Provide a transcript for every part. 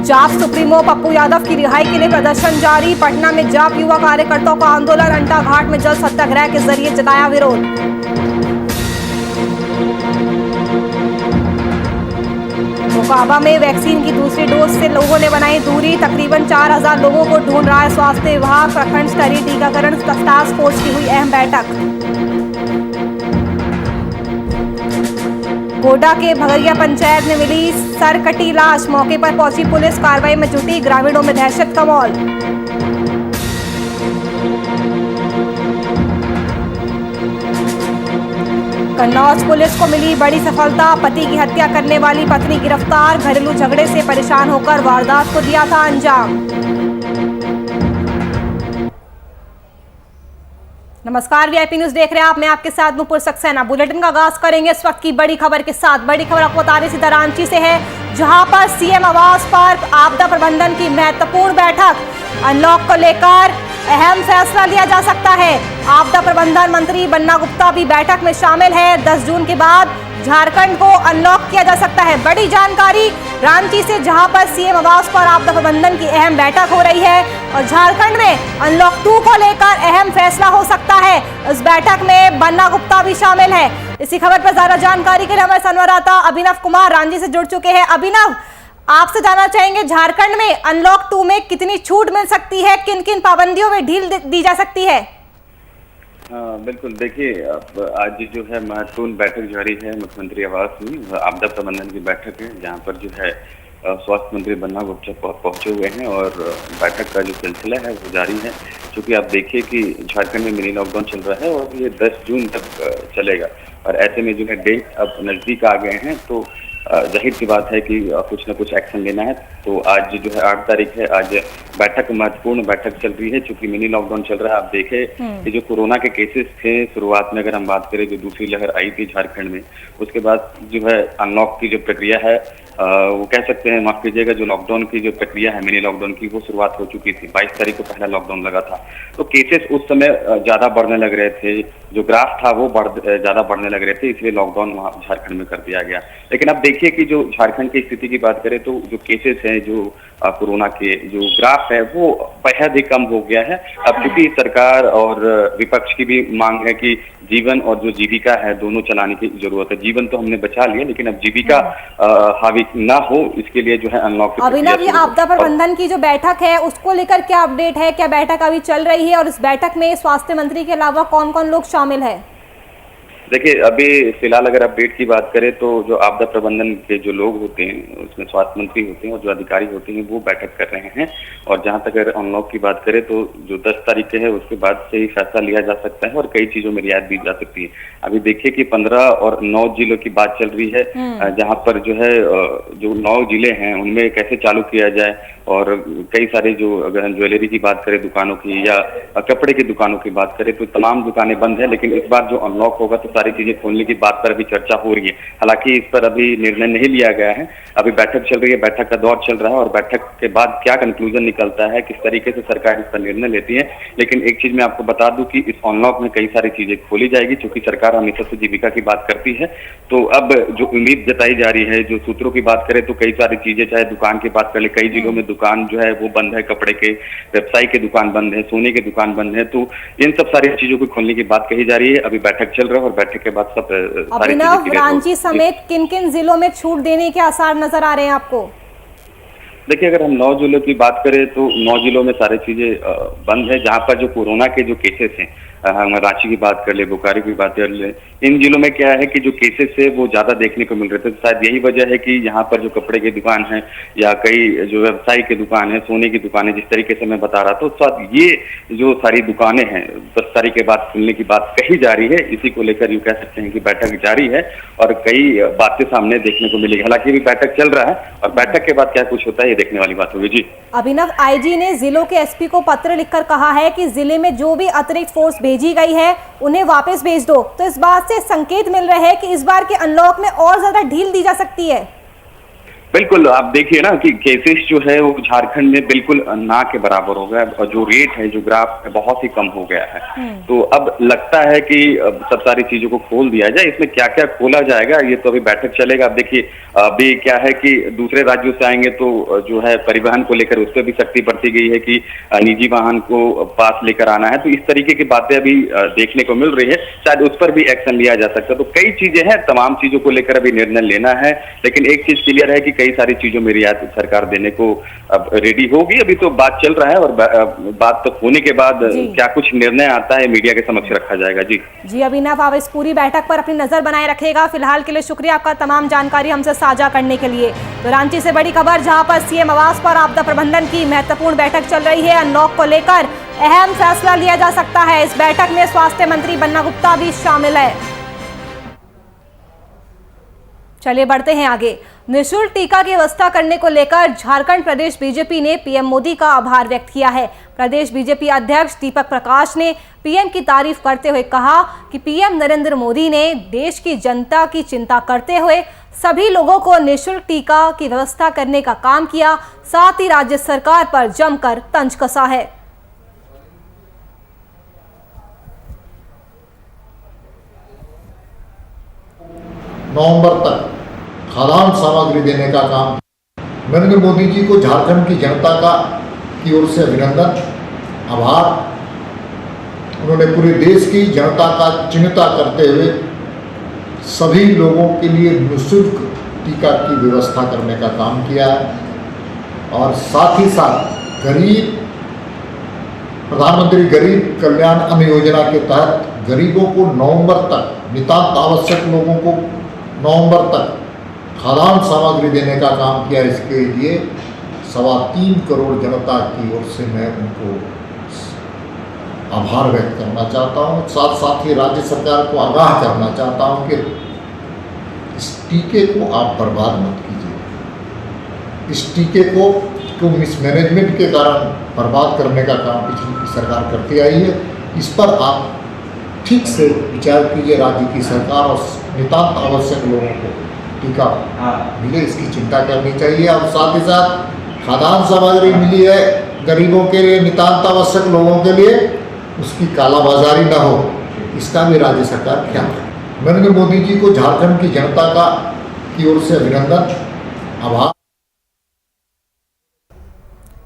जाप सुप्रीमो पप्पू यादव की रिहाई के लिए प्रदर्शन जारी। पटना में जाप युवा कार्यकर्ताओं का आंदोलन। अंटा घाट में जल सत्याग्रह के जरिए जताया विरोध। मोकाबा में वैक्सीन की दूसरी डोज से लोगों ने बनाई दूरी। तकरीबन 4000 लोगों को ढूंढ रहा है स्वास्थ्य विभाग। प्रखंड स्तरीय टीकाकरण टास्क फोर्स की हुई अहम बैठक। गोड्डा के भगरिया पंचायत में मिली सरकटी लाश। मौके पर पहुंची पुलिस, कार्रवाई में जुटी। ग्रामीणों में दहशत का माहौल। कन्नौज पुलिस को मिली बड़ी सफलता। पति की हत्या करने वाली पत्नी गिरफ्तार। घरेलू झगड़े से परेशान होकर वारदात को दिया था अंजाम। नमस्कार, वीआईपी न्यूज देख रहे हैं आप। मैं आपके साथ नुपुर सक्सेना। बुलेटिन का आगाज करेंगे इस वक्त की बड़ी खबर के साथ। बड़ी खबर आपको बता रही सीधा रांची से है, जहां पर सीएम आवास पर आपदा प्रबंधन की महत्वपूर्ण बैठक। अनलॉक को लेकर अहम फैसला लिया जा सकता है। आपदा प्रबंधन मंत्री बन्ना गुप्ता भी बैठक में शामिल है। 10 जून के बाद झारखंड को अनलॉक किया जा सकता है। बड़ी जानकारी रांची से, जहां पर सीएम आवास पर आपदा प्रबंधन की अहम बैठक हो रही है और झारखंड में अनलॉक 2 को लेकर अहम फैसला हो सकता है। इस बैठक में बन्ना गुप्ता भी शामिल है। इसी खबर पर ज्यादा जानकारी के लिए हमारे संवाददाता अभिनव कुमार रांची से जुड़ चुके हैं। अभिनव, आपसे जानना चाहेंगे, झारखंड में अनलॉक 2 में कितनी छूट मिल सकती है, किन किन पाबंदियों में ढील दी जा सकती है? बिल्कुल, देखिए आज जो है महत्वपूर्ण बैठक जारी है मुख्यमंत्री आवास में। आपदा प्रबंधन की बैठक है, जहां पर जो है स्वास्थ्य मंत्री बन्ना गुप्ता पहुंचे हुए हैं और बैठक का जो सिलसिला है वो जारी है। क्योंकि आप देखिए कि झारखंड में मिनी लॉकडाउन चल रहा है और ये 10 जून तक चलेगा और ऐसे में जो है डेट अब नजदीक आ गए हैं, तो जाहिर सी बात है कि कुछ ना कुछ एक्शन लेना है। तो आज जो है 8 तारीख है, आज बैठक महत्वपूर्ण बैठक चल रही है। चूंकि मिनी लॉकडाउन चल रहा है, आप देखें कि जो कोरोना के केसेस थे शुरुआत में, अगर हम बात करें जो दूसरी लहर आई थी झारखंड में, उसके बाद जो है अनलॉक की जो प्रक्रिया है वो कह सकते हैं, माफ कीजिएगा, जो लॉकडाउन की जो प्रक्रिया है मिनी लॉकडाउन की, वो शुरुआत हो चुकी थी। 22 तारीख को पहला लॉकडाउन लगा था, तो केसेस उस समय ज्यादा बढ़ने लग रहे थे। जो ग्राफ था वो ज्यादा बढ़ने लग रहे थे, इसलिए लॉकडाउन वहाँ झारखंड में कर दिया गया। लेकिन अब देखिए कि जो झारखंड की स्थिति की बात करें तो जो केसेस हैं, जो कोरोना के जो ग्राफ है वो बेहद ही कम हो गया है। अब क्योंकि सरकार और विपक्ष की भी मांग है कि जीवन और जो जीविका है दोनों चलाने की जरूरत है। जीवन तो हमने बचा लिया, लेकिन अब जीविका हावी ना हो, इसके लिए जो है अनलॉक। अभिनव, ये आपदा प्रबंधन की जो बैठक है उसको लेकर क्या अपडेट है? क्या बैठक अभी चल रही है और इस बैठक में स्वास्थ्य मंत्री के अलावा कौन कौन लोग शामिल है? देखिए, अभी फिलहाल अगर अपडेट की बात करें तो जो आपदा प्रबंधन के जो लोग होते हैं उसमें स्वास्थ्य मंत्री होते हैं और जो अधिकारी होते हैं वो बैठक कर रहे हैं। और जहां तक अगर अनलॉक की बात करें तो जो 10 तारीख है उसके बाद से ही फैसला लिया जा सकता है और कई चीजों में रियायत दी जा सकती है। अभी देखिए कि 15 और 9 जिलों की बात चल रही है, जहाँ पर जो है जो 9 जिले हैं उनमें कैसे चालू किया जाए। और कई सारे जो, अगर हम ज्वेलरी की बात करें दुकानों की या कपड़े की दुकानों की बात करें तो तमाम दुकानें बंद है। लेकिन इस बार जो अनलॉक होगा तो सारी चीजें खोलने की बात पर अभी चर्चा हो रही है। हालांकि इस पर अभी निर्णय नहीं लिया गया है, अभी बैठक चल रही है, बैठक का दौर चल रहा है और बैठक के बाद क्या कंक्लूजन निकलता है, किस तरीके से सरकार इस पर निर्णय लेती है। लेकिन एक चीज मैं आपको बता दूं कि इस अनलॉक में कई सारी चीजें खोली जाएगी, क्योंकि सरकार हमेशा से जीविका की बात करती है। तो अब जो उम्मीद जताई जा रही है, जो सूत्रों की बात करें तो कई सारी चीजें, चाहे दुकान की बात कर ले, कई जिलों में दुकान जो है वो बंद है, कपड़े के, व्यवसाय की दुकान बंद है, सोने की दुकान बंद है। तो इन सब सारी चीजों को खोलने की बात कही जा रही है। अभी बैठक चल रहा है और बैठक के बाद सब अभिनव, रांची समेत किन किन जिलों में छूट देने के आसार नजर आ रहे हैं आपको? देखिए, अगर हम 9 जिलों की बात करें तो 9 जिलों में सारी चीजें बंद है। जहां पर जो कोरोना के जो केसेस हैं, हम रांची की बात कर ले, बोकारो की बात कर ले, इन जिलों में क्या है कि जो केसेस है वो ज्यादा देखने को मिल रहे थे। तो शायद यही वजह है कि यहाँ पर जो कपड़े की दुकान है या कई जो व्यवसाय की दुकान है, सोने की दुकान है, जिस तरीके से मैं बता रहा था, तो ये जो सारी दुकानें हैं 10 तारीख के बाद खुलने की बात कही जा रही है। इसी को लेकर यूँ कह सकते हैं कि बैठक जारी है और कई बातें सामने देखने को मिलेगी। हालांकि अभी बैठक चल रहा है और बैठक के बाद क्या कुछ होता है ये देखने वाली बात होगी। जी अभिनव, आईजी ने जिलों के एसपी को पत्र लिखकर कहा है कि जिले में जो भी अतिरिक्त फोर्स भेजी गई है उन्हें वापस भेज दो। तो इस बात से संकेत मिल रहे हैं कि इस बार के अनलॉक में और ज्यादा ढील दी जा सकती है। बिल्कुल, आप देखिए ना कि केसेस जो है वो झारखंड में बिल्कुल ना के बराबर हो गया और जो रेट है, जो ग्राफ है, बहुत ही कम हो गया है। तो अब लगता है कि अब सब सारी चीजों को खोल दिया जाए। इसमें क्या क्या खोला जाएगा ये तो अभी बैठक चलेगा। अब देखिए अभी क्या है कि दूसरे राज्यों से आएंगे तो जो है परिवहन को लेकर उस पर भी सख्ती बरती गई है कि निजी वाहन को पास लेकर आना है। तो इस तरीके की बातें अभी देखने को मिल रही है, शायद उस पर भी एक्शन लिया जा सकता है। तो कई चीजें हैं, तमाम चीजों को लेकर अभी निर्णय लेना है, लेकिन एक चीज क्लियर है कि कई सारी चीजों में रियायत सरकार देने को अब रेडी होगी। अभी तो बात चल रहा है और बात तो होने के बाद क्या कुछ निर्णय आता है मीडिया के समक्ष रखा जाएगा। जी अभिनव, आप इस पूरी बैठक पर अपनी नजर बनाए रखेगा। फिलहाल के लिए शुक्रिया आपका तमाम जानकारी हमसे साझा करने के लिए। तो रांची से बड़ी खबर, जहां पर सीएम आवास पर आपदा प्रबंधन की महत्वपूर्ण बैठक चल रही है। अनलॉक को लेकर अहम फैसला लिया जा सकता है। इस बैठक में स्वास्थ्य मंत्री बन्ना गुप्ता भी शामिल है। चलिए बढ़ते हैं आगे। निःशुल्क टीका की व्यवस्था करने को लेकर झारखंड प्रदेश बीजेपी ने पीएम मोदी का आभार व्यक्त किया है। प्रदेश बीजेपी अध्यक्ष दीपक प्रकाश ने पीएम की तारीफ करते हुए कहा कि पीएम नरेंद्र मोदी ने देश की जनता की चिंता करते हुए सभी लोगों को निःशुल्क टीका की व्यवस्था करने का काम किया, साथ ही राज्य सरकार पर जमकर तंज कसा है। नवंबर तक खाद्यान्न सामग्री देने का काम नरेंद्र मोदी जी को झारखंड की जनता की ओर से अभिनंदन, आभार। उन्होंने पूरे देश की जनता का चिंता करते हुए सभी लोगों के लिए निःशुल्क टीका की व्यवस्था करने का काम किया है और साथ ही साथ प्रधानमंत्री गरीब कल्याण अन्न योजना के तहत गरीबों को नवंबर तक, नितांत आवश्यक लोगों को नवंबर तक खाद्यान्न सामग्री देने का काम किया। इसके लिए 3.25 करोड़ जनता की ओर से मैं उनको आभार व्यक्त करना चाहता हूँ। साथ साथ ही राज्य सरकार को आगाह करना चाहता हूँ कि इस टीके को आप बर्बाद मत कीजिए। इस टीके को मिसमैनेजमेंट के कारण बर्बाद करने का काम पिछली सरकार करती आई है। इस पर आप ठीक से विचार कीजिए। राज्य की सरकार और नितांत आवश्यक लोगों को टीका मिले, इसकी चिंता करनी चाहिए। और साथ ही साथ खाद्यान्न सामग्री मिली है गरीबों के लिए, नितांत आवश्यक लोगों के लिए, उसकी कालाबाजारी ना हो, इसका भी राज्य सरकार ख्याल रखे। नरेंद्र मोदी जी को झारखंड की जनता की ओर से अभिनंदन, आभार।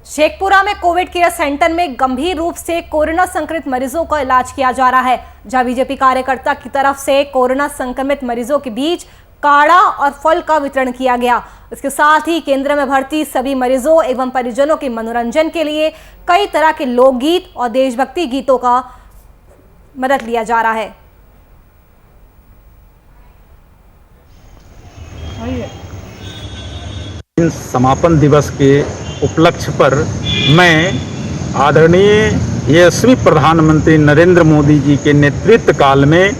शेखपुरा में कोविड केयर सेंटर में गंभीर रूप से कोरोना संक्रमित मरीजों का इलाज किया जा रहा है, जहां बीजेपी कार्यकर्ता की तरफ से कोरोना संक्रमित मरीजों के बीच काढ़ा और फल का वितरण किया गया। इसके साथ ही केंद्र में भर्ती सभी मरीजों एवं परिजनों के मनोरंजन के लिए कई तरह के लोकगीत और देशभक्ति गीतों का मदद लिया जा रहा है। समापन दिवस के उपलक्ष्य पर मैं आदरणीय यशस्वी प्रधानमंत्री नरेंद्र मोदी जी के नेतृत्व काल में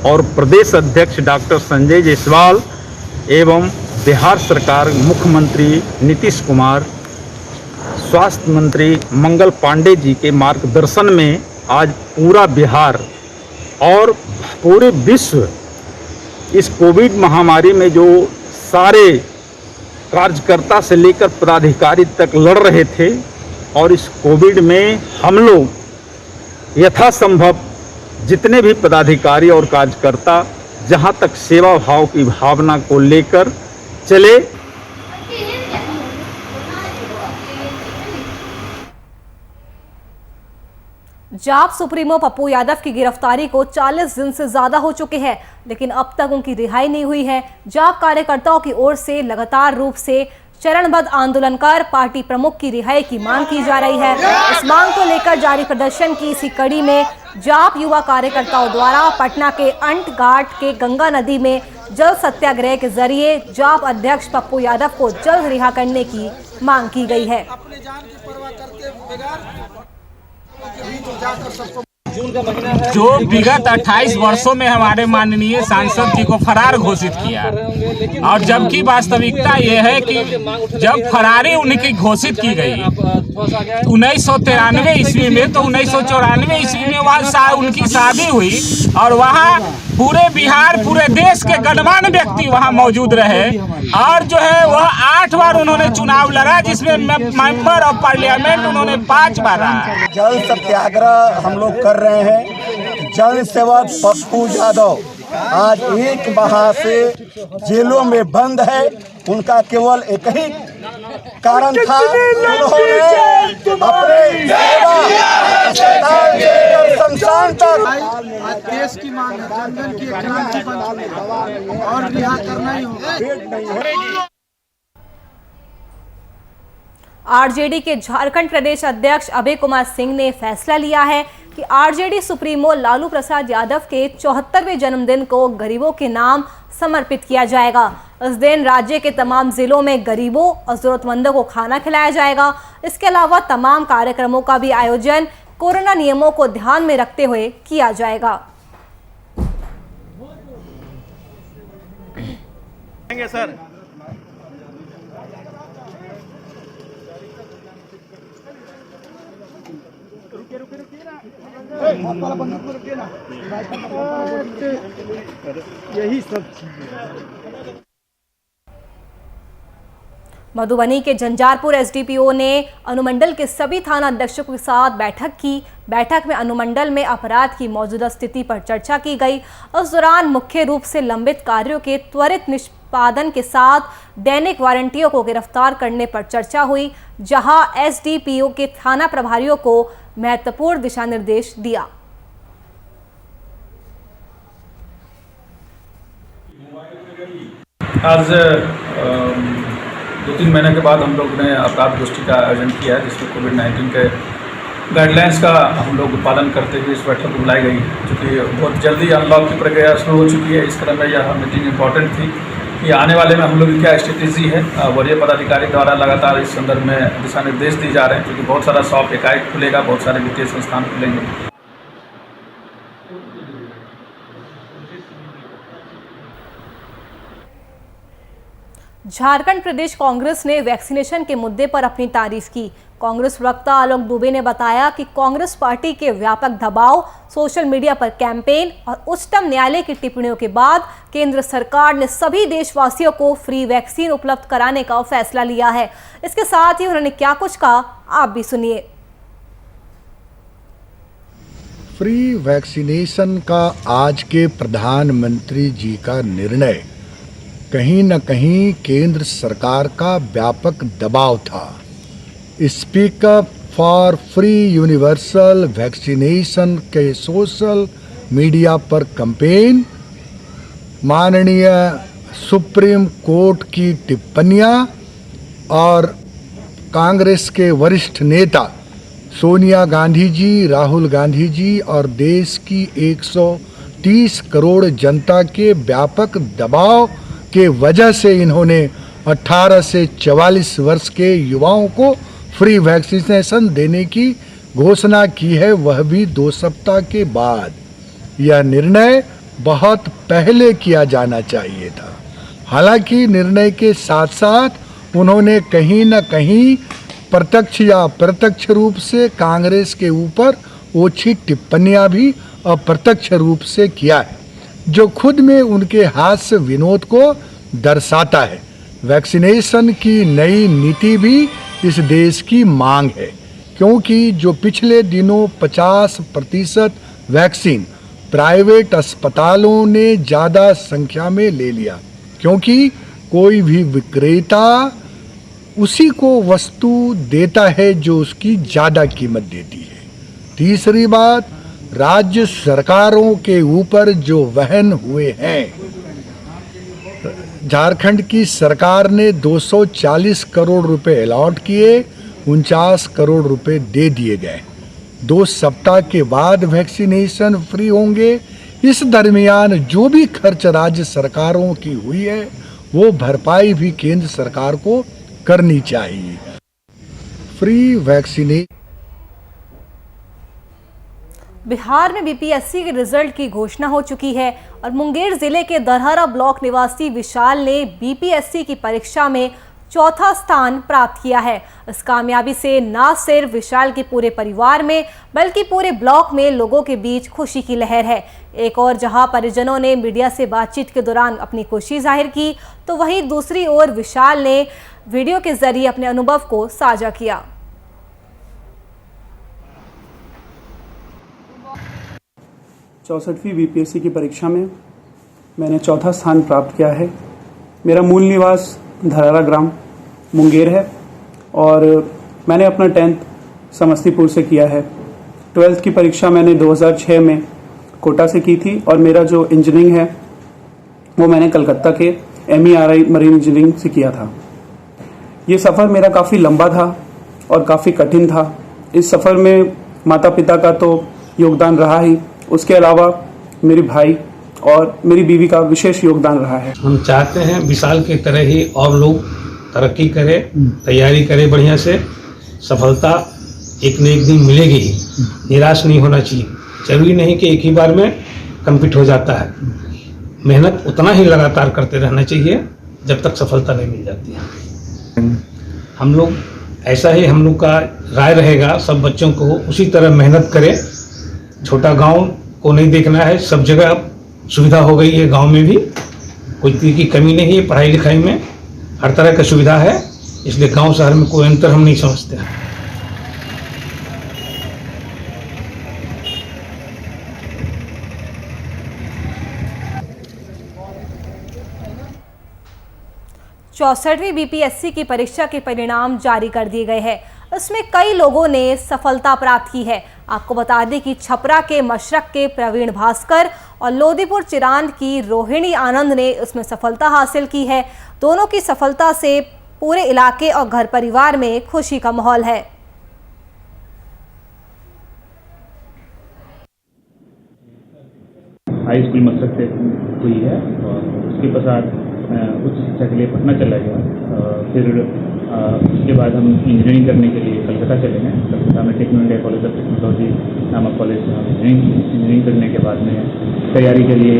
और प्रदेश अध्यक्ष डॉक्टर संजय जायसवाल एवं बिहार सरकार मुख्यमंत्री नीतीश कुमार, स्वास्थ्य मंत्री मंगल पांडे जी के मार्गदर्शन में आज पूरा बिहार और पूरे विश्व इस कोविड महामारी में जो सारे कार्यकर्ता से लेकर पदाधिकारी तक लड़ रहे थे और इस कोविड में हम लोग यथासंभव जितने भी पदाधिकारी और कार्यकर्ता जहां तक सेवा भाव की भावना को लेकर चले। जाप सुप्रीमो पप्पू यादव की गिरफ्तारी को 40 दिन से ज्यादा हो चुके हैं, लेकिन अब तक उनकी रिहाई नहीं हुई है। जाप कार्यकर्ताओं की ओर से लगातार रूप से चरणबद्ध आंदोलन कर पार्टी प्रमुख की रिहाई की मांग की जा रही है। इस मांग को लेकर जारी प्रदर्शन की इसी कड़ी में जाप युवा कार्यकर्ताओं द्वारा पटना के अंट घाट के गंगा नदी में जल सत्याग्रह के जरिए जाप अध्यक्ष पप्पू यादव को जल्द रिहा करने की मांग की गई है। जो विगत 28 वर्षों में हमारे माननीय सांसद जी को फरार घोषित किया, और जबकि वास्तविकता ये है कि जब फरारी उनकी घोषित की गई 1993 ईस्वी में, तो 1994 ईस्वी में वहाँ उनकी शादी हुई और वहाँ पूरे बिहार पूरे देश के गणमान्य व्यक्ति वहां मौजूद रहे और जो है वह 8 बार उन्होंने चुनाव लड़ा, जिसमें मेंबर ऑफ पार्लियामेंट उन्होंने 5 बार रहा। जल सत्याग्रह हम लोग कर रहे हैं। जन सेवक पप्पू यादव आज 1 माह से जेलों में बंद है। उनका केवल एक ही कारण था, उन्होंने अपने शमशान तक देश की मांग है, जनगण की क्रांति बन और रिहा करना ही होगा। आरजेडी के झारखंड प्रदेश अध्यक्ष अभय कुमार सिंह ने फैसला लिया है कि आरजेडी सुप्रीमो लालू प्रसाद यादव के 74वें जन्मदिन को गरीबों के नाम समर्पित किया जाएगा। इस दिन राज्य के तमाम जिलों में गरीबों और जरूरतमंदों को खाना खिलाया जाएगा। इसके अलावा तमाम कार्यक्रमों का भी आयोजन कोरोना नियमों को ध्यान में रखते हुए किया जाएगा। सर यही सब मधुबनी के झंझारपुर एसडीपीओ ने अनुमंडल के सभी थाना अध्यक्षों के साथ बैठक की। बैठक में अनुमंडल में अपराध की मौजूदा स्थिति पर चर्चा की गई। उस दौरान मुख्य रूप से लंबित कार्यों के त्वरित निष्पादन के साथ दैनिक वारंटियों को गिरफ्तार करने पर चर्चा हुई, जहां एसडीपीओ के थाना प्रभारियों को महत्वपूर्ण दिशा निर्देश दिया। आज 2-3 महीने के बाद हम लोग ने अपराध गोष्ठी का आयोजन किया है, जिसमें कोविड-19 के गाइडलाइंस का हम लोग पालन करते हुए इस बैठक को बुलाई गई। क्योंकि बहुत जल्दी अनलॉक की प्रक्रिया शुरू हो चुकी है, इस क्रम में यह मीटिंग इम्पॉर्टेंट थी कि आने वाले में हम लोग की क्या स्ट्रेटेजी है। वरीय पदाधिकारी द्वारा लगातार इस संदर्भ में दिशा निर्देश दिए जा रहे हैं, क्योंकि बहुत सारा शॉप एकाएक खुलेगा, बहुत सारे वित्तीय संस्थान खुलेंगे। झारखंड प्रदेश कांग्रेस ने वैक्सीनेशन के मुद्दे पर अपनी तारीफ की। कांग्रेस प्रवक्ता आलोक दुबे ने बताया कि कांग्रेस पार्टी के व्यापक दबाव, सोशल मीडिया पर कैंपेन और उच्चतम न्यायालय की टिप्पणियों के बाद केंद्र सरकार ने सभी देशवासियों को फ्री वैक्सीन उपलब्ध कराने का फैसला लिया है। इसके साथ ही उन्होंने क्या कुछ कहा, आप भी सुनिए। फ्री वैक्सीनेशन का आज के प्रधानमंत्री जी का निर्णय कहीं न कहीं केंद्र सरकार का व्यापक दबाव था। Speak up for free universal vaccination के सोशल मीडिया पर कैंपेन, माननीय सुप्रीम कोर्ट की टिप्पणियां और कांग्रेस के वरिष्ठ नेता सोनिया गांधी जी, राहुल गांधी जी और देश की 130 करोड़ जनता के व्यापक दबाव के वजह से इन्होंने 18 से 44 वर्ष के युवाओं को फ्री वैक्सीनेशन देने की घोषणा की है, वह भी 2 सप्ताह के बाद। यह निर्णय बहुत पहले किया जाना चाहिए था। हालांकि निर्णय के साथ साथ उन्होंने कहीं न कहीं प्रत्यक्ष या अप्रत्यक्ष रूप से कांग्रेस के ऊपर ओछी टिप्पणियां भी अप्रत्यक्ष रूप से किया है, जो खुद में उनके हास्य विनोद को दर्शाता है। वैक्सीनेशन की नई नीति भी इस देश की मांग है, क्योंकि जो पिछले दिनों 50% वैक्सीन प्राइवेट अस्पतालों ने ज़्यादा संख्या में ले लिया, क्योंकि कोई भी विक्रेता उसी को वस्तु देता है जो उसकी ज़्यादा कीमत देती है। तीसरी बात, राज्य सरकारों के ऊपर जो वहन हुए हैं, झारखंड की सरकार ने 240 करोड़ रुपए अलॉट किए, 49 करोड़ रुपए दे दिए गए। 2 सप्ताह के बाद वैक्सीनेशन फ्री होंगे। इस दरमियान जो भी खर्च राज्य सरकारों की हुई है, वो भरपाई भी केंद्र सरकार को करनी चाहिए। Free vaccination. बिहार में बीपीएससी के रिजल्ट की घोषणा हो चुकी है और मुंगेर जिले के दरहरा ब्लॉक निवासी विशाल ने बीपीएससी की परीक्षा में चौथा स्थान प्राप्त किया है। इस कामयाबी से न सिर्फ विशाल के पूरे परिवार में बल्कि पूरे ब्लॉक में लोगों के बीच खुशी की लहर है। एक और जहां परिजनों ने मीडिया से बातचीत के दौरान अपनी खुशी जाहिर की, तो वहीं दूसरी ओर विशाल ने वीडियो के जरिए अपने अनुभव को साझा किया। 64वीं बीपीएससी की परीक्षा में मैंने चौथा स्थान प्राप्त किया है। मेरा मूल निवास धरारा ग्राम मुंगेर है और मैंने अपना 10th समस्तीपुर से किया है। 12th की परीक्षा मैंने 2006 में कोटा से की थी और मेरा जो इंजीनियरिंग है वो मैंने कलकत्ता के MERI मरीन इंजीनियरिंग से किया था। ये सफ़र मेरा काफ़ी लंबा था और काफ़ी कठिन था। इस सफ़र में माता पिता का तो योगदान रहा ही, उसके अलावा मेरे भाई और मेरी बीवी का विशेष योगदान रहा है। हम चाहते हैं विशाल की तरह ही और लोग तरक्की करें, तैयारी करें बढ़िया से। सफलता एक न एक दिन मिलेगी ही, निराश नहीं होना चाहिए। जरूरी नहीं कि एक ही बार में कंप्लीट हो जाता है। मेहनत उतना ही लगातार करते रहना चाहिए जब तक सफलता नहीं मिल जाती है। हम लोग ऐसा ही, हम लोग का राय रहेगा सब बच्चों को उसी तरह मेहनत करें। छोटा गांव को नहीं देखना है, सब जगह सुविधा हो गई है। गांव में भी कोई चीज़ की कमी नहीं है, पढ़ाई लिखाई में हर तरह की सुविधा है, इसलिए गांव शहर में कोई अंतर हम नहीं समझते हैं। चौसठवीं बीपीएससी की परीक्षा के परिणाम जारी कर दिए गए हैं। इसमें कई लोगों ने सफलता प्राप्त की है। आपको बता दें कि छपरा के मशरक के प्रवीण भास्कर और लोदीपुर चिरांद की रोहिणी आनंद ने इसमें सफलता हासिल की है। दोनों की सफलता से पूरे इलाके और घर परिवार में खुशी का माहौल है। हाई स्कूल मशरक से हुई है और उसके पश्चात उच्च शिक्षा के लिए पटना चला गया। फिर उसके बाद हम इंजीनियरिंग करने के लिए कलकत्ता चले गए। कलकत्ता में Techno India college of technology नामक कॉलेज से हम इंजीनियरिंग करने के बाद में तैयारी के लिए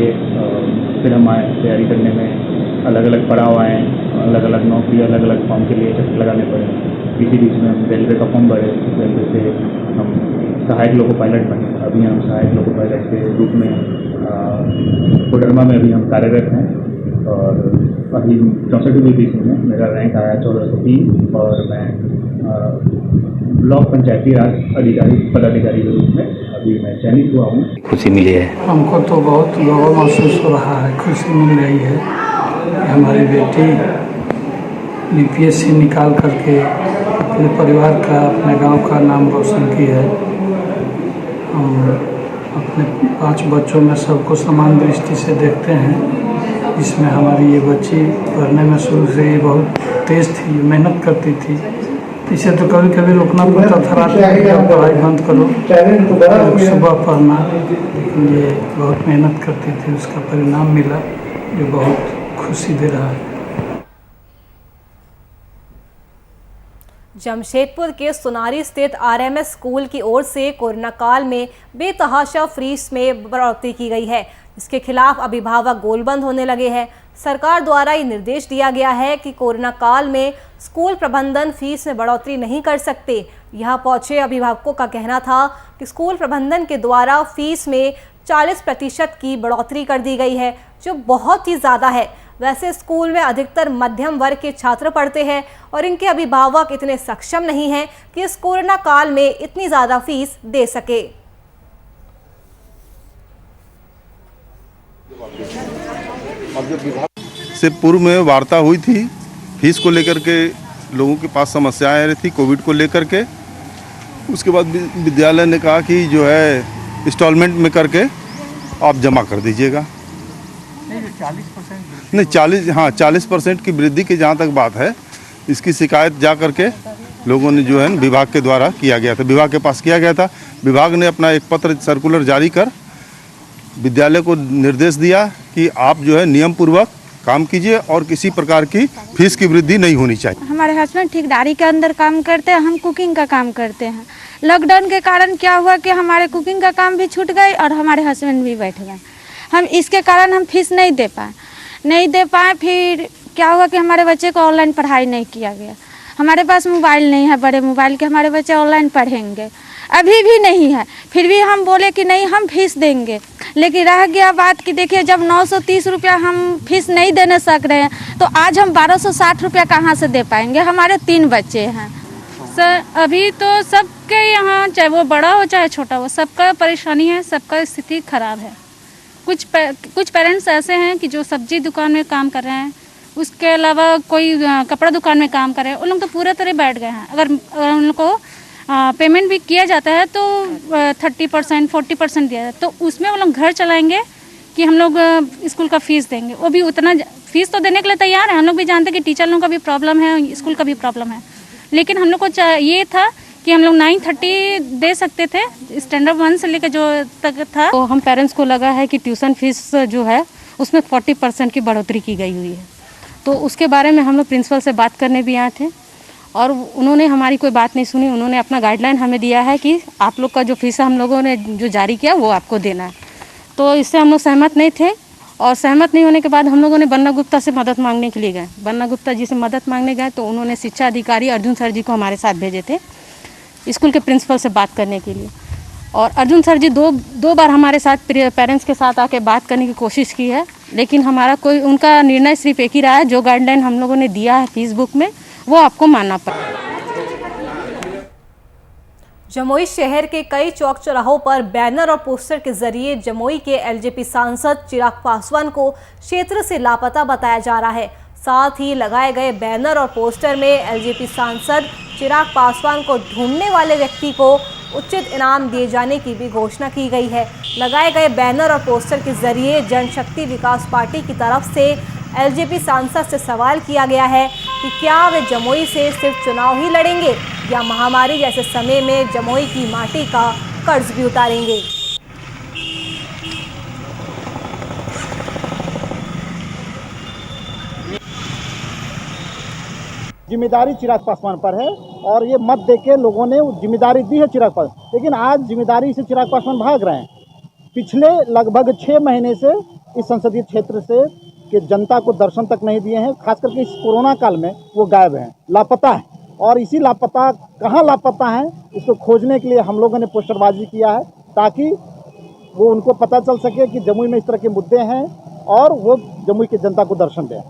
फिर हम आए। तैयारी करने में अलग अलग पड़ाव आए, अलग अलग नौकरी, अलग अलग फॉर्म के लिए चक्कर लगाने पड़े। इसी बीच में हम रेलवे का फॉर्म भरे। रेलवे से हम सहायक लोको पायलट बने। अभी हम सहायक लोको पायलट के रूप में कोडरमा में अभी हम कार्यरत हैं और अभी 64वीं बीपीएससी में मेरा रैंक आया 1403 और मैं ब्लॉक पंचायती राज अधिकारी पदाधिकारी के रूप में अभी मैं चयनित हुआ हूँ। खुशी मिली है हमको तो बहुत गर्व महसूस हो रहा है, खुशी मिल रही है। हमारी बेटी बीपीएससी निकाल करके अपने परिवार का, अपने गांव का नाम रोशन की है। हम अपने 5 बच्चों में सबको समान दृष्टि से देखते हैं। इसमें हमारी ये बच्ची पढ़ने में शुरू से ही बहुत तेज़ थी, मेहनत करती थी। इसे तो कभी कभी रोकना पड़ता था, रात में पढ़ाई बंद करो, सुबह पढ़ना, लेकिन ये बहुत मेहनत करती थी। उसका परिणाम मिला जो बहुत खुशी दे रहा है। जमशेदपुर के सुनारी स्थित RMS स्कूल की ओर से कोरोना काल में बेतहाशा फीस में बढ़ोतरी की गई है, इसके खिलाफ अभिभावक गोलबंद होने लगे हैं। सरकार द्वारा ये निर्देश दिया गया है कि कोरोना काल में स्कूल प्रबंधन फीस में बढ़ोतरी नहीं कर सकते। यहाँ पहुंचे अभिभावकों का कहना था कि स्कूल प्रबंधन के द्वारा फीस में 40% की बढ़ोतरी कर दी गई है, जो बहुत ही ज़्यादा है। वैसे स्कूल में अधिकतर मध्यम वर्ग के छात्र पढ़ते हैं और इनके अभिभावक इतने सक्षम नहीं हैं कि इस कोरोना काल में इतनी ज़्यादा फीस दे सके। से पूर्व में वार्ता हुई थी, फीस को लेकर के लोगों के पास समस्याएं आ रही थी कोविड को लेकर के। उसके बाद विद्यालय ने कहा कि जो है इंस्टॉलमेंट में करके आप जमा कर दीजिएगा। नहीं 40% की वृद्धि की जहाँ तक बात है, इसकी शिकायत जा करके लोगों ने जो है विभाग के द्वारा किया गया था, विभाग के पास किया गया था। विभाग ने अपना एक पत्र सर्कुलर जारी कर विद्यालय को निर्देश दिया कि आप जो है नियम पूर्वक काम कीजिए और किसी प्रकार की फीस की वृद्धि नहीं होनी चाहिए। हमारे हस्बैंड ठेकेदारी के अंदर काम करते हैं, हम कुकिंग का काम करते हैं। लॉकडाउन के कारण क्या हुआ कि हमारे कुकिंग का काम भी छूट गई और हमारे हस्बैंड भी बैठ गए। हम इसके कारण हम फीस नहीं दे पाए। फिर क्या हुआ कि हमारे बच्चे को ऑनलाइन पढ़ाई नहीं किया गया। हमारे पास मोबाइल नहीं है, बड़े मोबाइल के हमारे बच्चे ऑनलाइन पढ़ेंगे, अभी भी नहीं है। फिर भी हम बोले कि नहीं हम फीस देंगे, लेकिन रह गया बात कि देखिए जब 930 रुपया हम फीस नहीं देने सक रहे हैं तो आज हम 1260 रुपया कहाँ से दे पाएंगे। हमारे 3 बच्चे हैं। सर अभी तो सबके यहाँ, चाहे वो बड़ा हो चाहे छोटा हो, सबका परेशानी है, सबका स्थिति खराब है। कुछ पेरेंट्स ऐसे हैं कि जो सब्जी दुकान में काम कर रहे हैं, उसके अलावा कोई कपड़ा दुकान में काम कर रहे हैं, उन लोग तो पूरा तरह बैठ गए हैं। अगर उन लोग को पेमेंट भी किया जाता है तो 30% 40% दिया जाता है, तो उसमें वो लोग घर चलाएंगे कि हम लोग स्कूल का फीस देंगे। वो भी उतना फीस तो देने के लिए तैयार है। हम लोग भी जानते हैं कि टीचर लोगों का भी प्रॉब्लम है, स्कूल का भी प्रॉब्लम है, लेकिन हम लोग को ये था कि हम लोग 930 दे सकते थे, स्टैंडर्ड 1 से लेकर जो तक था। तो हम पेरेंट्स को लगा है कि ट्यूशन फीस जो है उसमें 40% की बढ़ोतरी की गई हुई है। तो उसके बारे में हम लोग प्रिंसिपल से बात करने भी आए थे और उन्होंने हमारी कोई बात नहीं सुनी। उन्होंने अपना गाइडलाइन हमें दिया है कि आप लोग का जो फीस हम लोगों ने जो जारी किया वो आपको देना है। तो इससे हम लोग सहमत नहीं थे और सहमत नहीं होने के बाद हम लोगों ने बन्ना गुप्ता से मदद मांगने के लिए गए। बन्ना गुप्ता जी से मदद मांगने गए तो उन्होंने शिक्षा अधिकारी अर्जुन सर जी को हमारे साथ भेजे थे स्कूल के प्रिंसिपल से बात करने के लिए। और अर्जुन सर जी दो बार हमारे साथ पेरेंट्स के साथ आके बात करने की कोशिश की है, लेकिन उनका निर्णय सिर्फ एक ही रहा है, जो गाइडलाइन हम लोगों ने दिया है फेसबुक में वो आपको मानना पड़ेगा। जमुई शहर के कई चौक चौराहों पर बैनर और पोस्टर के जरिए जमुई के एलजेपी सांसद चिराग पासवान को क्षेत्र से लापता बताया जा रहा है। साथ ही लगाए गए बैनर और पोस्टर में एलजेपी सांसद चिराग पासवान को ढूंढने वाले व्यक्ति को उचित इनाम दिए जाने की भी घोषणा की गई है। लगाए गए बैनर और पोस्टर के जरिए जनशक्ति विकास पार्टी की तरफ से एलजेपी सांसद से सवाल किया गया है कि क्या वे जमुई से सिर्फ चुनाव ही लड़ेंगे या महामारी जैसे समय में जमुई की माटी का कर्ज भी उतारेंगे। जिम्मेदारी चिराग पासवान पर है और ये मत देके लोगों ने जिम्मेदारी दी है चिराग पासवान, लेकिन आज जिम्मेदारी से चिराग पासवान भाग रहे हैं। पिछले लगभग 6 महीने से इस संसदीय क्षेत्र से कि जनता को दर्शन तक नहीं दिए हैं। खास करके इस कोरोना काल में वो गायब हैं, लापता हैं, और इसी कहाँ लापता हैं इसको खोजने के लिए हम लोगों ने पोस्टरबाजी किया है ताकि वो उनको पता चल सके कि जमुई में इस तरह के मुद्दे हैं और वो जमुई की जनता को दर्शन दें।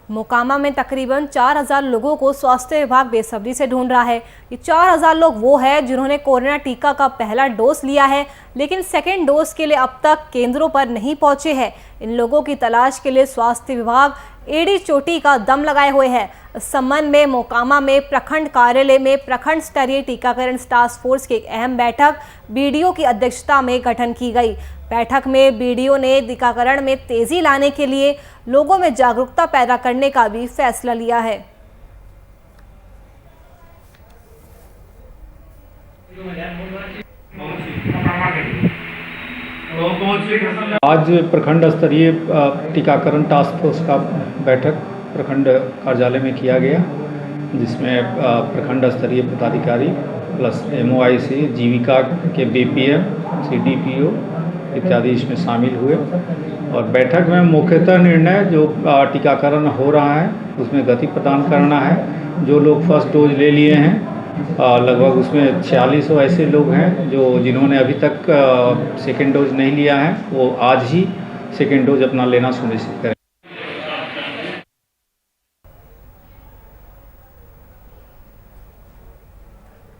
मोकामा में तकरीबन 4000 लोगों को स्वास्थ्य विभाग बेसब्री से ढूंढ रहा है। ये 4000 लोग वो हैं जिन्होंने कोरोना टीका का पहला डोज लिया है, लेकिन सेकेंड डोज के लिए अब तक केंद्रों पर नहीं पहुंचे हैं। इन लोगों की तलाश के लिए स्वास्थ्य विभाग एड़ी चोटी का दम लगाए हुए है। इस संबंध में मोकामा में प्रखंड कार्यालय में प्रखंड स्तरीय टीकाकरण टास्क फोर्स की एक अहम बैठक बीडीओ की अध्यक्षता में गठन की गई। बैठक में बीडीओ ने टीकाकरण में तेजी लाने के लिए लोगों में जागरूकता पैदा करने का भी फैसला लिया है। आज प्रखंड स्तरीय टीकाकरण टास्क फोर्स का बैठक प्रखंड कार्यालय में किया गया, जिसमें प्रखंड स्तरीय पदाधिकारी प्लस MOIC, जीविका के BPM, CDPO इत्यादि इसमें शामिल हुए। और बैठक में मुख्यतः निर्णय जो टीकाकरण हो रहा है उसमें गति प्रदान करना है। जो लोग फर्स्ट डोज ले लिए हैं लगभग उसमें 4600 ऐसे लोग हैं जिन्होंने अभी तक सेकेंड डोज नहीं लिया है, वो आज ही सेकेंड डोज अपना लेना सुनिश्चित करें।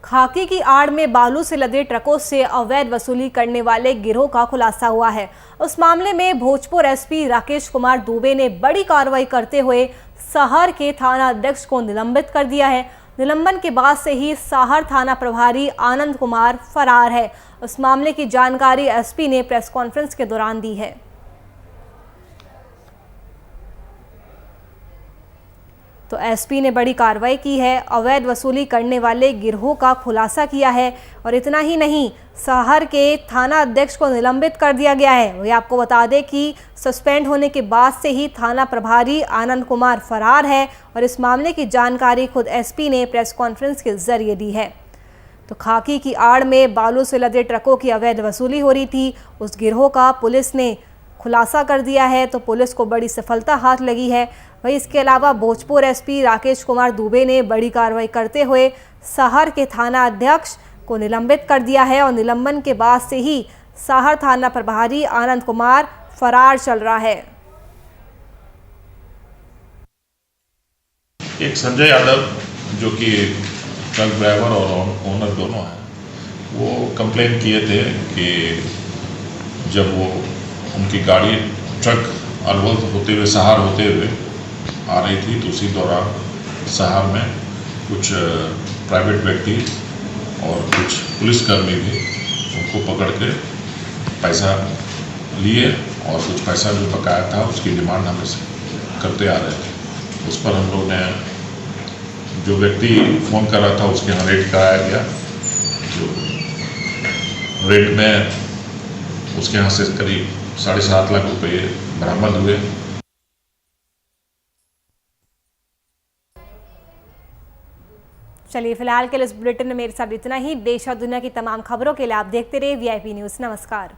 खाकी की आड़ में बालू से लदे ट्रकों से अवैध वसूली करने वाले गिरोह का खुलासा हुआ है। उस मामले में भोजपुर SP राकेश कुमार दुबे ने बड़ी कार्रवाई करते हुए साहर के थाना अध्यक्ष को निलंबित कर दिया है। निलंबन के बाद से ही साहर थाना प्रभारी आनंद कुमार फरार है। उस मामले की जानकारी SP ने प्रेस कॉन्फ्रेंस के दौरान दी है। तो SP ने बड़ी कार्रवाई की है, अवैध वसूली करने वाले गिरोह का खुलासा किया है और इतना ही नहीं, साहर के थाना अध्यक्ष को निलंबित कर दिया गया है। वही आपको बता दें कि सस्पेंड होने के बाद से ही थाना प्रभारी आनंद कुमार फरार है और इस मामले की जानकारी खुद SP ने प्रेस कॉन्फ्रेंस के जरिए दी है। तो खाकी की आड़ में बालू से लदे ट्रकों की अवैध वसूली हो रही थी। उस गिरोह का पुलिस ने खुलासा कर दिया है, तो पुलिस को बड़ी सफलता हाथ लगी है। वहीं इसके अलावा भोजपुर एसपी राकेश कुमार दुबे ने बड़ी कार्रवाई करते हुए साहर के थाना अध्यक्ष को निलंबित कर दिया है और निलंबन के बाद से ही साहर थाना प्रभारी आनंद कुमार फरार चल रहा है। एक संजय यादव जो कि ट्रक ड्राइवर और ओनर दोनों हैं, वो कंप्लेन किए थे कि जब वो उनकी गाड़ी ट्रक अरवल होते हुए सहार होते हुए आ रही थी तो उसी दौरान सहार में कुछ प्राइवेट व्यक्ति और कुछ पुलिसकर्मी भी उनको पकड़ के पैसा लिए और कुछ पैसा जो बकाया था उसकी डिमांड हमें करते आ रहे थे। उस पर हम लोग ने जो व्यक्ति फ़ोन कर रहा था उसके यहाँ रेड कराया गया। जो रेड में उसके यहाँ से करीब 7.5 लाख रुपये बरामद हुए। चलिए फिलहाल के लिए इस बुलेटिन में मेरे साथ इतना ही। देश और दुनिया की तमाम खबरों के लिए आप देखते रहिए VIP न्यूज़। नमस्कार।